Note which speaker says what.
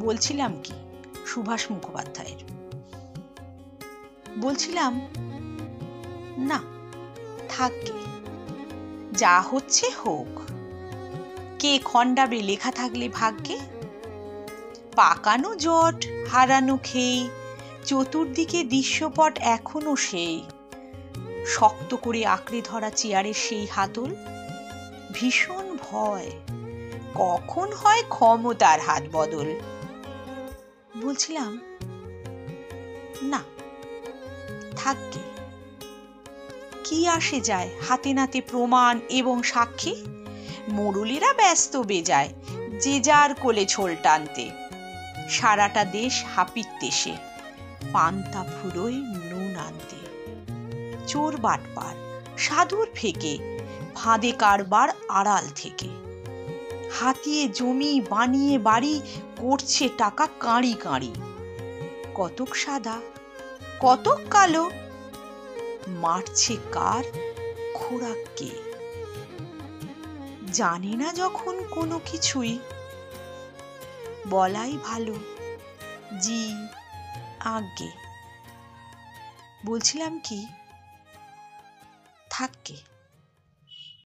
Speaker 1: বলছিলাম কি সুভাষ মুখোপাধ্যায়ের। বলছিলাম না থাকে, যা হচ্ছে হোক, কে খণ্ডাবে লেখা থাকলে ভাগ্যে। পাকানো জট হারানো খেই, চতুর্দিকে দৃশ্যপট এখনো সেই। শক্ত করে আঁকড়ে ধরা চেয়ারের সেই হাতল, ভীষণ ভয় কখন হয় ক্ষমতার হাত বদল। বলছিলাম না থাকবে, কি আসে যায় হাতে নাতে প্রমাণ এবং সাক্ষী। মোড়লেরা ব্যস্ত বেজায় যে যার কোলে ছোল টানতে। সারাটা দেশ হাপিত্যেসে পান্তা ফুরোয় নুন আনতে। চোর বাটপার সাধুর ফেকে ফাঁদে কারবার আড়াল থেকে। হাতিয়ে জমি বানিয়ে বাড়ি করছে টাকা কাঁড়ি কাঁড়ি। কতক সাদা কতক কালো, মারছে কার খোরাক কে। জানে না যখন কোনো কিছুই, বলাই ভালো জি আজ্ঞে। বলছিলাম কি থাকে।